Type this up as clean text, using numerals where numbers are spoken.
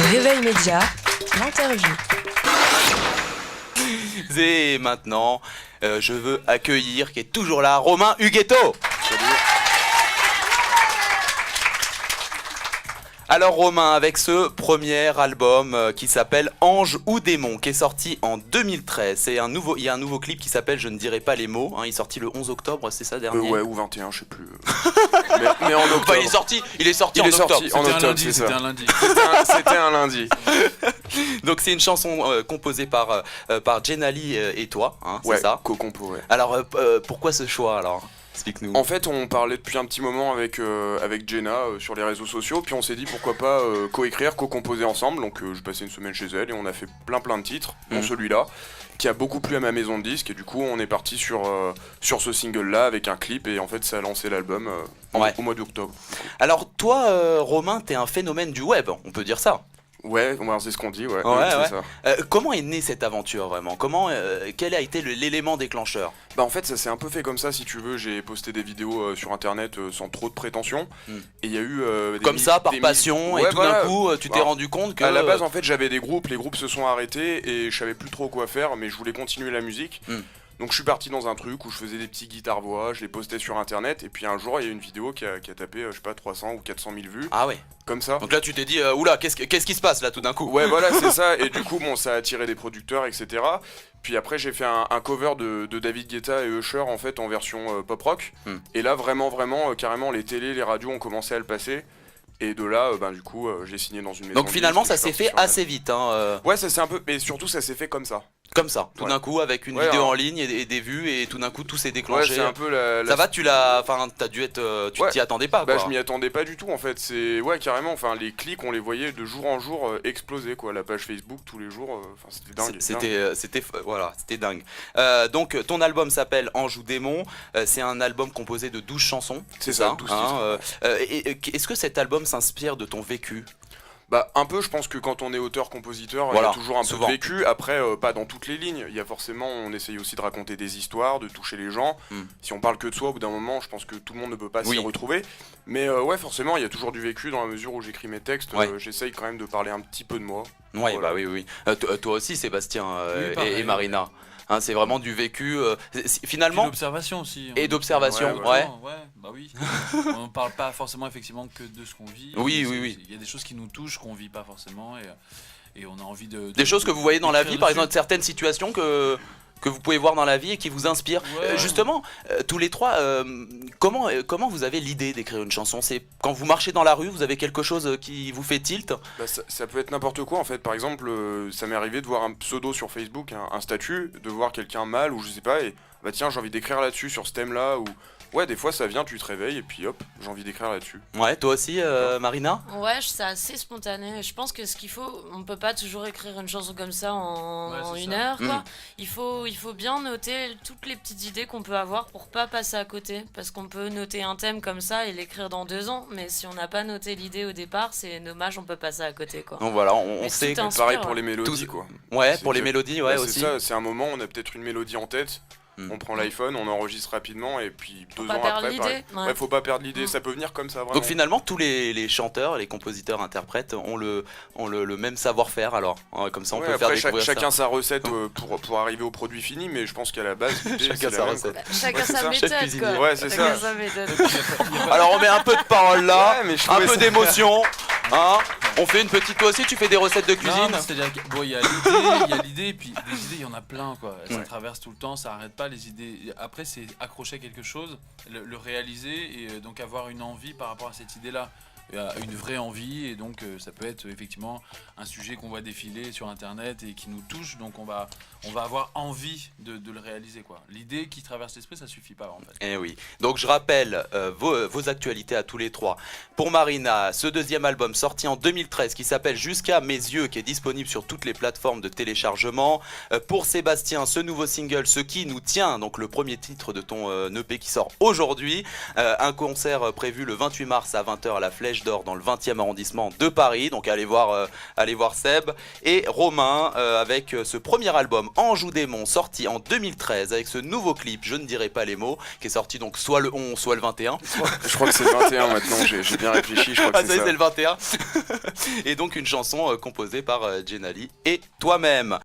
Réveil Média, l'interview. Et maintenant, je veux accueillir, qui est toujours là, Romain Huguetto. Salut. Alors Romain, avec ce premier album qui s'appelle Ange ou Démon, qui est sorti en 2013, il y a un nouveau clip qui s'appelle Je ne dirai pas les mots, hein, il est sorti le 11 octobre, c'est ça dernier ouais, ou 21, je sais plus. mais en octobre. Enfin, il est sorti en octobre. C'était un lundi. C'était un lundi. Donc c'est une chanson composée par Jenali et toi, hein, c'est ça? Co-compo, ouais. Alors pourquoi ce choix alors? Explique-nous. En fait, on parlait depuis un petit moment avec Jenna sur les réseaux sociaux, puis on s'est dit pourquoi pas co-écrire, co-composer ensemble. Donc je passais une semaine chez elle et on a fait plein de titres, dont celui-là, qui a beaucoup plu à ma maison de disques. Et du coup, on est parti sur ce single-là avec un clip et en fait, ça a lancé l'album au mois d'octobre. Alors toi, Romain, t'es un phénomène du web, on peut dire ça. Ouais, c'est ce qu'on dit, ouais. C'est ça. Comment est née cette aventure vraiment? Quel a été l'élément déclencheur? Bah en fait ça s'est un peu fait comme ça si tu veux, j'ai posté des vidéos sur internet sans trop de prétention et il y a eu par passion et tout d'un coup tu t'es rendu compte que... À la base en fait j'avais des groupes, les groupes se sont arrêtés et je savais plus trop quoi faire mais je voulais continuer la musique. Donc je suis parti dans un truc où je faisais des petits guitares-voix, je les postais sur internet et puis un jour il y a une vidéo qui a tapé je sais pas 300 ou 400 000 vues. Ah ouais. Comme ça. Donc là tu t'es dit oula qu'est-ce qui se passe là tout d'un coup? Ouais voilà c'est ça et du coup bon ça a attiré des producteurs etc. Puis après j'ai fait un cover de David Guetta et Usher en fait en version pop rock. Et là vraiment carrément les télés, les radios ont commencé à le passer. Et de là, du coup, j'ai signé dans une maison. Donc finalement, ça s'est fait assez vite. Hein, Ouais, ça s'est un peu. Mais surtout, ça s'est fait comme ça. Comme ça, tout d'un coup, avec une vidéo en ligne et des vues, et tout d'un coup, tout s'est déclenché. Ouais, c'est un peu Ça va, t'as dû être. Tu t'y attendais pas, quoi. Bah, je m'y attendais pas du tout, en fait. C'est. Ouais, carrément. Enfin, les clics, on les voyait de jour en jour exploser, quoi. La page Facebook, tous les jours. Enfin, c'était dingue. C'était dingue. Donc, ton album s'appelle Ange ou Démon. C'est un album composé de 12 chansons. C'est ça, 12 titres. Est-ce que cet album s'inspire de ton vécu? Bah un peu, je pense que quand on est auteur-compositeur, il y a toujours un peu de vécu. Après, pas dans toutes les lignes. Il y a forcément, on essaye aussi de raconter des histoires, de toucher les gens. Si on parle que de soi, au bout d'un moment, je pense que tout le monde ne peut pas s'y retrouver. Mais ouais, forcément, il y a toujours du vécu dans la mesure où j'écris mes textes. J'essaye quand même de parler un petit peu de moi. Ouais, voilà. Bah oui. Toi aussi, Sébastien et Marina. Hein, c'est vraiment du vécu, finalement. Et d'observation aussi. Et d'observation, ouais, bah oui. On ne parle pas forcément effectivement que de ce qu'on vit. Oui. Il y a des choses qui nous touchent qu'on ne vit pas forcément et on a envie de... Des choses que vous voyez dans la vie, par exemple certaines situations que vous pouvez voir dans la vie et qui vous inspirent. Justement, tous les trois, comment vous avez l'idée d'écrire une chanson? C'est quand vous marchez dans la rue, vous avez quelque chose qui vous fait tilt? Bah, ça peut être n'importe quoi en fait. Par exemple, ça m'est arrivé de voir un pseudo sur Facebook, un statut, de voir quelqu'un mal ou je sais pas, et bah tiens, j'ai envie d'écrire là-dessus sur ce thème-là ou... Ouais, des fois ça vient, tu te réveilles et puis hop, j'ai envie d'écrire là-dessus. Ouais, toi aussi, Marina? Ouais, c'est assez spontané. Je pense que ce qu'il faut, on peut pas toujours écrire une chanson comme ça en une heure, quoi. Il faut bien noter toutes les petites idées qu'on peut avoir pour pas passer à côté. Parce qu'on peut noter un thème comme ça et l'écrire dans 2 ans, mais si on n'a pas noté l'idée au départ, c'est dommage, on peut passer à côté, quoi. Donc voilà, on sait que pareil pour les mélodies, quoi. Ouais, pour les mélodies, aussi. C'est ça, c'est un moment, on a peut-être une mélodie en tête. On prend l'iPhone, on enregistre rapidement et puis 2 ans après, pareil. Ouais, faut pas perdre l'idée, ça peut venir comme ça vraiment. Donc finalement, tous les chanteurs, les compositeurs, interprètes ont le même savoir-faire alors. Comme ça, on peut faire découvrir chacun sa recette pour arriver au produit fini, mais je pense qu'à la base, chacun sa recette. Chacun sa méthode, quoi. Ouais, c'est ça. Alors on met un peu de parole là, un peu d'émotion. Hein, on fait une petite... Toi aussi, tu fais des recettes de cuisine? C'est-à-dire qu'il y a l'idée, et puis des idées, il y en a plein, quoi. Ça traverse tout le temps, ça arrête pas, les idées. Après, c'est accrocher à quelque chose, le réaliser, et donc avoir une envie par rapport à cette idée-là. Une vraie envie, et donc ça peut être effectivement un sujet qu'on voit défiler sur internet et qui nous touche, donc on va avoir envie de le réaliser, quoi. L'idée qui traverse l'esprit, ça suffit pas en fait. Eh oui, donc je rappelle vos actualités à tous les trois. Pour Marina, ce deuxième album sorti en 2013 qui s'appelle Jusqu'à mes yeux, qui est disponible sur toutes les plateformes de téléchargement. Pour Sébastien, ce nouveau single, Ce qui nous tient, donc le premier titre de ton EP qui sort aujourd'hui. Un concert prévu le 28 mars à 20h à la Flèche Flèche d'Or dans le 20e arrondissement de Paris. Donc allez voir Seb. Et Romain avec ce premier album Anjou Démon sorti en 2013 avec ce nouveau clip Je ne dirai pas les mots qui est sorti donc soit le 11 soit le 21. Je crois que c'est le 21 maintenant, j'ai bien réfléchi, je crois que c'est ça. C'est le 21. Et donc une chanson composée par Jenali et toi-même.